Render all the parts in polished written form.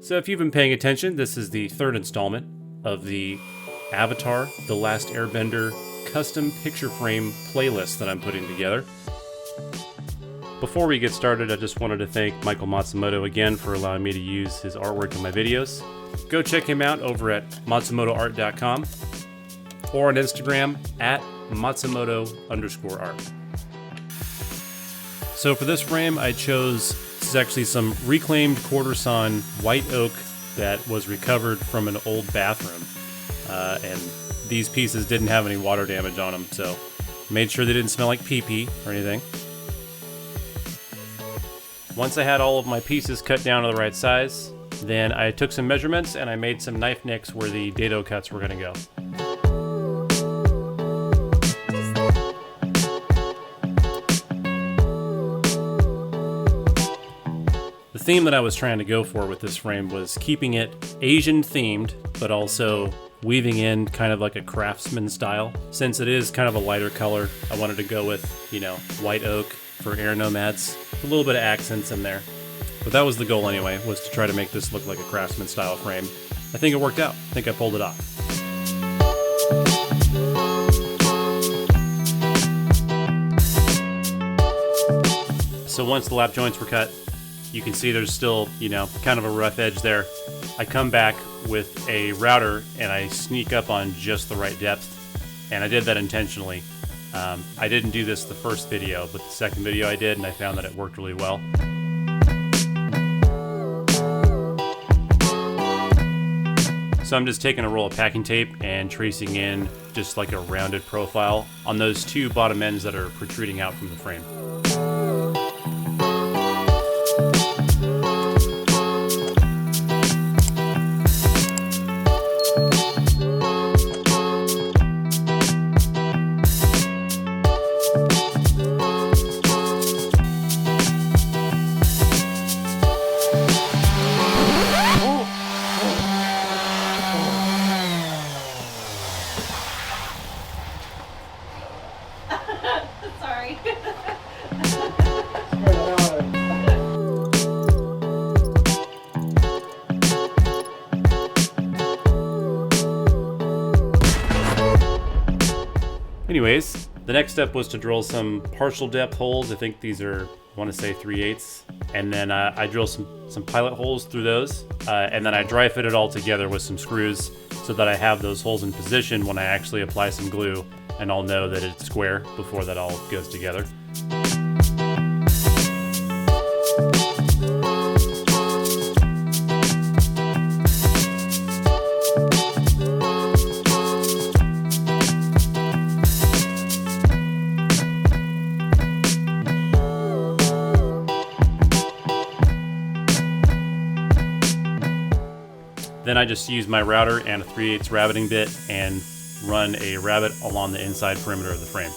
So if you've been paying attention, this is the third installment of the Avatar: The Last Airbender custom picture frame playlist that I'm putting together. Before we get started, I just wanted to thank Michael Matsumoto again for allowing me to use his artwork in my videos. Go check him out over at matsumotoart.com or on Instagram at Matsumoto_art. So for this frame, I chose, this is actually some reclaimed quarter sawn white oak that was recovered from an old bathroom. And these pieces didn't have any water damage on them, so made sure they didn't smell like pee-pee or anything. Once I had all of my pieces cut down to the right size, then I took some measurements and I made some knife nicks where the dado cuts were going to go. The theme that I was trying to go for with this frame was keeping it Asian themed, but also weaving in kind of like a Craftsman style. Since it is kind of a lighter color, I wanted to go with, white oak for air nomads. A little bit of accents in there. But that was the goal anyway, was to try to make this look like a Craftsman style frame. I think it worked out. I think I pulled it off. So once the lap joints were cut, you can see there's still, kind of a rough edge there. I come back with a router and I sneak up on just the right depth. And I did that intentionally. I didn't do this the first video, but the second video I did, and I found that it worked really well. So I'm just taking a roll of packing tape and tracing in just like a rounded profile on those two bottom ends that are protruding out from the frame. Sorry. Anyways, the next step was to drill some partial depth holes. I think these are, I want to say 3/8. And then I drill some pilot holes through those. And then I dry fit it all together with some screws so that I have those holes in position when I actually apply some glue, and I'll know that it's square before that all goes together. Then I just use my router and a 3/8 rabbiting bit and run a rabbet along the inside perimeter of the frame.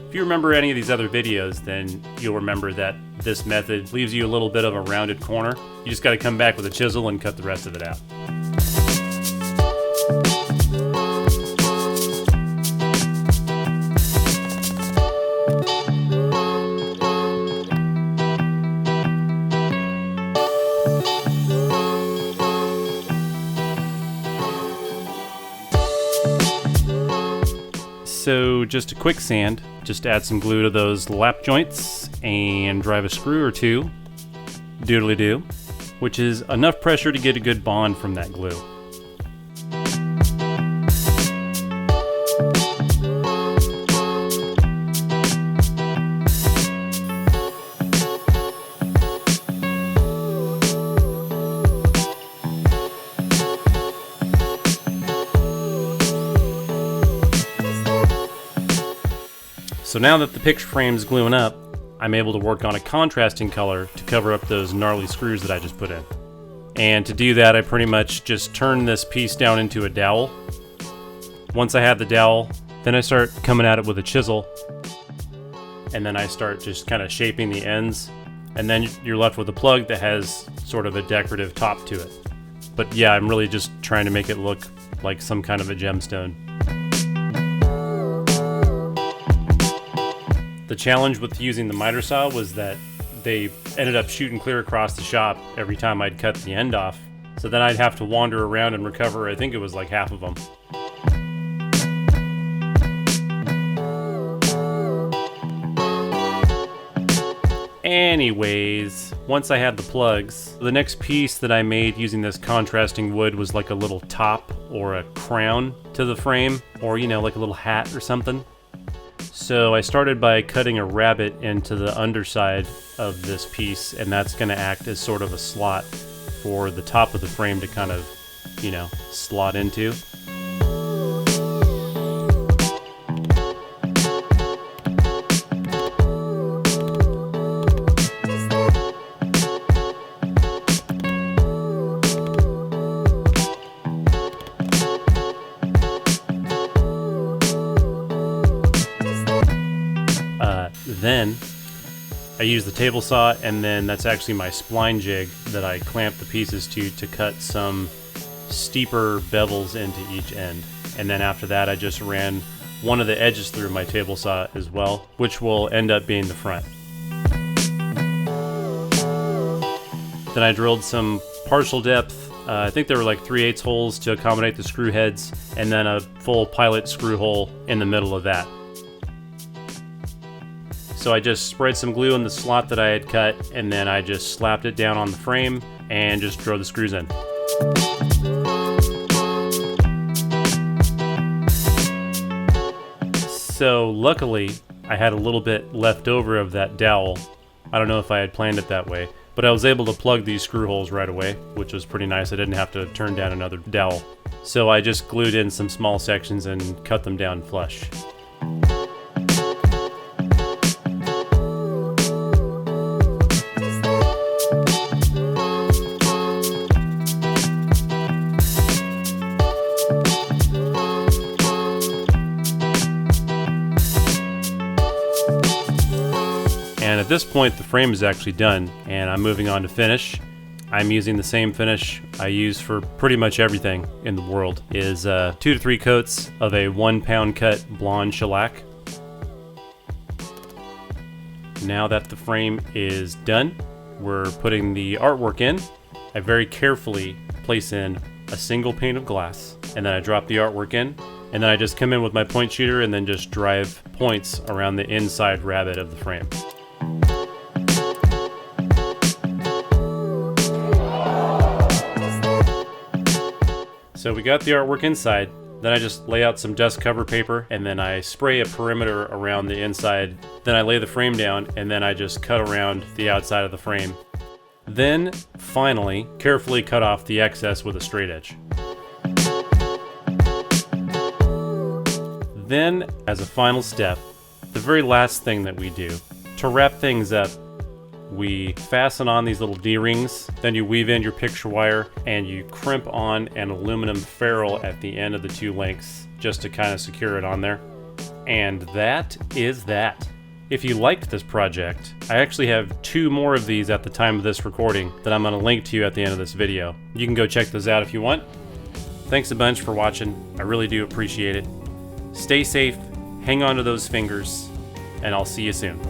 If you remember any of these other videos, then you'll remember that this method leaves you a little bit of a rounded corner. You just got to come back with a chisel and cut the rest of it out. So just a quick sand, just add some glue to those lap joints and drive a screw or two, doodly-doo, which is enough pressure to get a good bond from that glue. So now that the picture frame's gluing up, I'm able to work on a contrasting color to cover up those gnarly screws that I just put in. And to do that, I pretty much just turn this piece down into a dowel. Once I have the dowel, then I start coming at it with a chisel, and then I start just kind of shaping the ends, and then you're left with a plug that has sort of a decorative top to it. But yeah, I'm really just trying to make it look like some kind of a gemstone. The challenge with using the miter saw was that they ended up shooting clear across the shop every time I'd cut the end off. So then I'd have to wander around and recover, I think it was like half of them. Anyways, once I had the plugs, the next piece that I made using this contrasting wood was like a little top or a crown to the frame, or you know, like a little hat or something. So I started by cutting a rabbet into the underside of this piece, and that's going to act as sort of a slot for the top of the frame to kind of, you know, slot into. Then I use the table saw, and then that's actually my spline jig that I clamp the pieces to cut some steeper bevels into each end. And then after that I just ran one of the edges through my table saw as well, which will end up being the front. Then I drilled some partial depth, I think there were like 3/8 holes to accommodate the screw heads, and then a full pilot screw hole in the middle of that. So I just spread some glue in the slot that I had cut, and then I just slapped it down on the frame and just drove the screws in. So luckily, I had a little bit left over of that dowel. I don't know if I had planned it that way, but I was able to plug these screw holes right away, which was pretty nice. I didn't have to turn down another dowel. So I just glued in some small sections and cut them down flush. And at this point the frame is actually done, and I'm moving on to finish. I'm using the same finish I use for pretty much everything in the world. Is 2 to 3 coats of a 1 pound cut blonde shellac. Now that the frame is done, we're putting the artwork in. I very carefully place in a single pane of glass, and then I drop the artwork in, and then I just come in with my point shooter and then just drive points around the inside rabbet of the frame. So we got the artwork inside, then I just lay out some dust cover paper, and then I spray a perimeter around the inside. Then I lay the frame down, and then I just cut around the outside of the frame. Then, finally, carefully cut off the excess with a straight edge. Then, as a final step, the very last thing that we do, to wrap things up, we fasten on these little D-rings, then you weave in your picture wire, and you crimp on an aluminum ferrule at the end of the 2 lengths, just to kind of secure it on there. And that is that. If you liked this project, I actually have 2 more of these at the time of this recording that I'm going to link to you at the end of this video. You can go check those out if you want. Thanks a bunch for watching. I really do appreciate it. Stay safe, hang on to those fingers, and I'll see you soon.